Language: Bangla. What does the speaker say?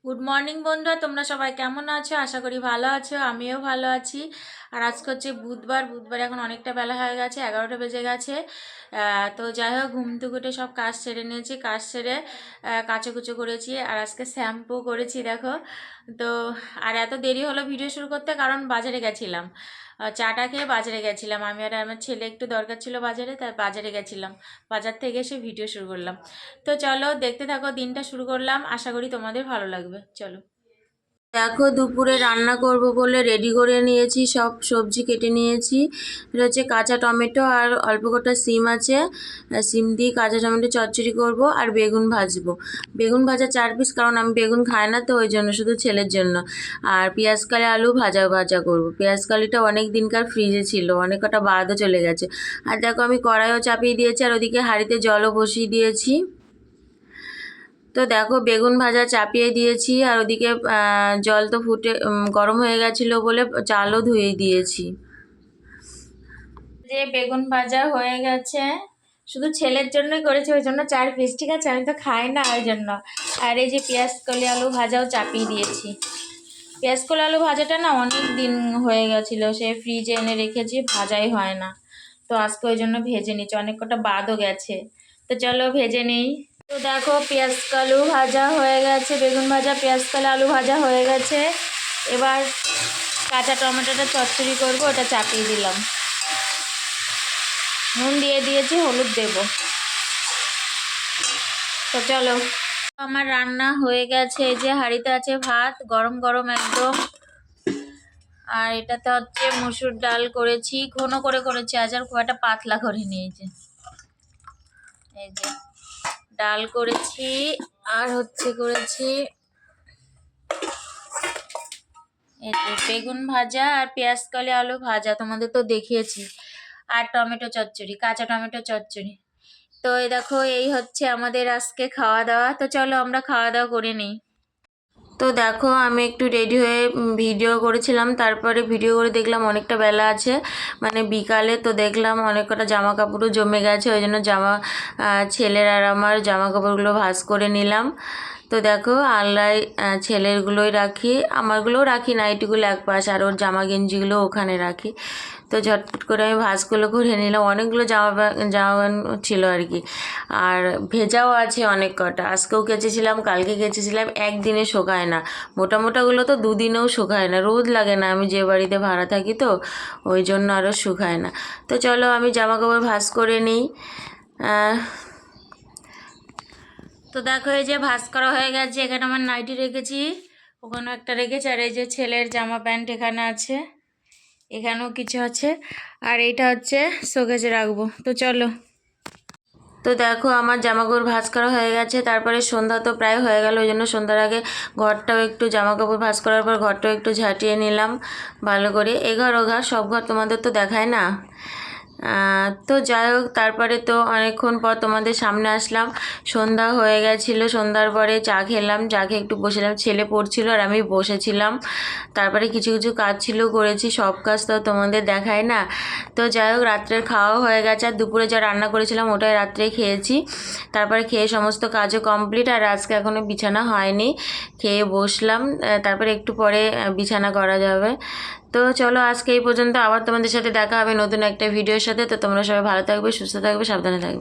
গুড মর্নিং বন্ধুরা, তোমরা সবাই কেমন আছো? আশা করি ভালো আছো, আমিও ভালো আছি। আর আজকে হচ্ছে বুধবার এখন অনেকটা বেলা হয়ে গেছে, 11টা বেজে গেছে। তো যাই হোক, ঘুম থেকে উঠে সব কাজ সেরে নিয়েছি, কাজ সেরে কাচুকুচো করেছি আর আজকে শ্যাম্পু করেছি দেখো। তো আর এত দেরি হলো ভিডিও শুরু করতে, কারণ বাজারে গেছিলাম, চাটা খেয়ে বাজারে গেছিলাম আমি আর আমার ছেলে, একটু দরকার ছিল বাজারে, তাই বাজারে গেছিলাম। বাজার থেকে এসে ভিডিও শুরু করলাম। তো চলো দেখতে থাকো, দিনটা শুরু করলাম, আশা করি তোমাদের ভালো লাগবে। চলো, দেখো দুপুরে রান্না করব বলে রেডি করে নিয়েছি, সব সবজি কেটে নিয়েছি। এটা হচ্ছে কাঁচা টমেটো আর অল্প কটা সিম আছে, সিম দিয়ে কাঁচা টমেটো চচ্চড়ি করব আর বেগুন ভাজবো। বেগুন ভাজা 4 পিস, কারণ আমি বেগুন খাই না, তো ওই জন্য শুধু ছেলের জন্য। আর পেঁয়াজ কালি আলু ভাজা ভাজা করব। পেঁয়াজ কালিটা অনেক দিনকার ফ্রিজে ছিল, অনেক কটা বাদও চলে গেছে। আর দেখো আমি কড়াইও চাপিয়ে দিয়েছি আর ওদিকে হাঁড়িতে জলও বসিয়ে দিয়েছি। তো দেখো বেগুন ভাজা চাপিয়ে দিয়েছি আর ওদিকে জল তো ফুটে গরম হয়ে গেছিলো বলে চালও ধুয়ে দিয়েছি। যে বেগুন ভাজা হয়ে গেছে, শুধু ছেলের জন্যই করেছি, ওই জন্য 4 পিস, ঠিক আছে, আমি তো খাই না ওই জন্য। আর এই যে পেঁয়াজ কলি আলু ভাজাও চাপিয়ে দিয়েছি। পেঁয়াজ কলি আলু ভাজাটা না অনেক দিন হয়ে গেছিলো, সে ফ্রিজে এনে রেখেছি, ভাজাই হয় না। তো আজকে ওই জন্য ভেজে নিচ্ছি, অনেক কটা বাদও গেছে। তো চলো ভেজে নেই। তো দেখো পেঁয়াজ কালু ভাজা হয়ে গেছে, বেগুন ভাজা পেঁয়াজ কালো আলু ভাজা হয়ে গেছে। এবার কাঁচা টমেটোটা চচ্চড়ি করবো, ওটা চাপিয়ে দিলাম। নুন দিয়ে দিয়েছি, হলুদ দেব। তো চলো, আমার রান্না হয়ে গেছে। এই যে হাঁড়িতে আছে ভাত, গরম গরম একদম। আর এটাতে হচ্ছে মসুর ডাল করেছি, ঘন করে করেছি আজ, আর খুব একটা পাতলা করে নিয়েছি। এই যে ডাল করেছি আর হচ্ছে করেছি এই যে বেগুন ভাজা আর পেঁয়াজ কালি আলু ভাজা, তোমাদের তো দেখিয়েছি। আর টমেটো চচ্চড়ি, কাঁচা টমেটো চচ্চড়ি। তো এই দেখো, এই হচ্ছে আমাদের আজকে খাওয়া দাওয়া। তো চলো আমরা খাওয়া দাওয়া করে নিই। তো দেখো আমি একটু রেডি হয়ে ভিডিও করেছিলাম, তারপরে ভিডিও করে দেখলাম অনেকটা বেলা আছে, মানে বিকালে। তো দেখলাম অনেক কটা জামা কাপড়ও জমে গেছে, ওই জন্য ছেলের আর আমার জামা কাপড়গুলো ভাঁজ করে নিলাম। তো দেখো আলনায় ছেলেরগুলোই রাখি, আমারগুলোও রাখি, নাইটিগুলো এক পাশ, আর ওর জামা গেঞ্জিগুলো ওখানে রাখি। তো ঝটপট করে আমি ভাঁজগুলো করে নিলাম, অনেকগুলো জামা ছিল আর কি। আর ভেজাও আছে অনেক কটা, আজকেও কেচেছিলাম, কালকে কেচেছিলাম, একদিনে শোকায় না। মোটা মোটাগুলো তো দুদিনেও শুকায় না, রোদ লাগে না, আমি যে বাড়িতে ভাড়া থাকি তো ওই জন্য আরও শুকায় না। তো চলো আমি জামা কাপড় ভাঁজ করে নিই। তো দেখো এই যে ভাঁজ করা হয়ে গেছে, এখানে আমার নাইটি রেখেছি, ওখানেও একটা রেখেছি, আর এই যে ছেলের জামা প্যান্ট এখানে আছে, এখানেও কিছু আছে, আর এইটা হচ্ছে শোকেজে রাখবো। তো চলো, তো দেখো আমার জামাকাপড় ভাঁজ করা হয়ে গেছে, তারপরে সন্ধ্যা তো প্রায় হয়ে গেল, ওই জন্য সন্ধ্যার আগে ঘরটাও একটু, জামাকাপড় ভাঁজ করার পর ঘরটাও একটু ঝাঁটিয়ে নিলাম ভালো করে। এ ঘর ও ঘর সব ঘর তোমাদের তো দেখায় না। তো যাই হোক, তারপরে তো অনেকক্ষণ পর তোমাদের সামনে আসলাম, সন্ধ্যা হয়ে গেছিলো, সন্ধ্যার পরে চা খেলাম, চা খেয়ে একটু বসেছিলাম, ছেলে পড়ছিল আর আমি বসেছিলাম। তারপরে কিছু কিছু কাজ ছিল করেছি, সব কাজ তো তোমাদের দেখায় না। তো যাই হোক, রাত্রের খাওয়া হয়ে গেছে, আর দুপুরে যা রান্না করেছিলাম ওটাই রাত্রে খেয়েছি। তারপরে খেয়ে সমস্ত কাজও কমপ্লিট, আর আজকে এখনও বিছানা হয়নি, খেয়ে বসলাম, তারপরে একটু পরে বিছানা করা যাবে। তো চলো আজকে এই পর্যন্ত, আবার তোমাদের সাথে দেখা হবে নতুন একটা ভিডিওর সাথে। তো তোমরা সবাই ভালো থাকবে, সুস্থ থাকবে, সাবধানে থাকবে।